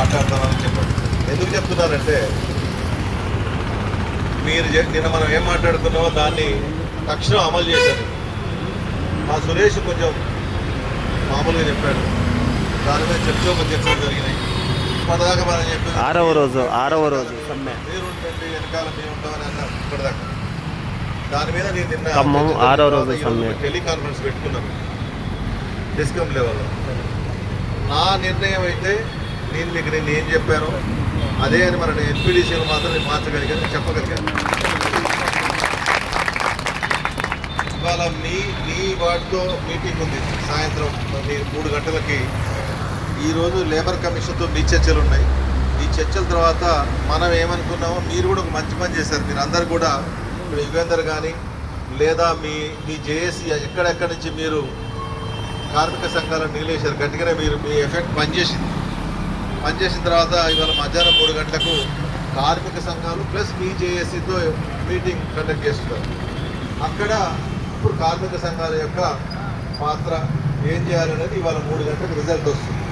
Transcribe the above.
మాట్లాడతామని చెప్పండి. ఎందుకు చెప్తున్నారంటే మీరు నిన్న మనం ఏం మాట్లాడుతున్నామో దాన్ని తక్షణం అమలు చేశారు. మా సురేష్ కొంచెం మామూలుగా చెప్పాడు, దాని మీద చర్చలు జరిగినాయి. ఇప్పటిదాకా మనం చెప్పి ఆరవ రోజు మీరు ఉంటుంది వెనకాల మేము ఉంటామని అన్నారు ఇప్పటిదాకా. దాని మీద నేను నిన్న ఖమ్మం 6వ రోజు టెలికాన్ఫరెన్స్ పెట్టుకున్నాను డిస్కమ్ లెవెల్లో. నా నిర్ణయం అయితే నేను ఏం చెప్పాను అదే అని మన ఎన్పీడీసీలు మాత్రం నేను మార్చగలిగాను, చెప్పగలిగాను. ఇవాళ మీ వాటితో మీటింగ్ ఉంది సాయంత్రం 3 గంటలకి. ఈరోజు లేబర్ కమిషన్తో మీ చర్చలు ఉన్నాయి. ఈ చర్చల తర్వాత మనం ఏమనుకున్నామో, మీరు కూడా ఒక మంచి పని చేశారు. మీరు అందరు కూడా ఇప్పుడు యుగేందర్ కానీ లేదా మీ జేఏసీ ఎక్కడెక్కడి నుంచి మీరు కార్మిక సంఘాలను నిలేశారు గట్టిగానే. మీరు మీ ఎఫెక్ట్ పనిచేసిన తర్వాత ఇవాళ మధ్యాహ్నం 3 గంటలకు కార్మిక సంఘాలు ప్లస్ మీ జేఏసీతో మీటింగ్ కండక్ట్ చేస్తున్నారు. అక్కడ ఇప్పుడు కార్మిక సంఘాల యొక్క పాత్ర ఏం చేయాలనేది ఇవాళ 3 గంటలకు రిజల్ట్ వస్తుంది.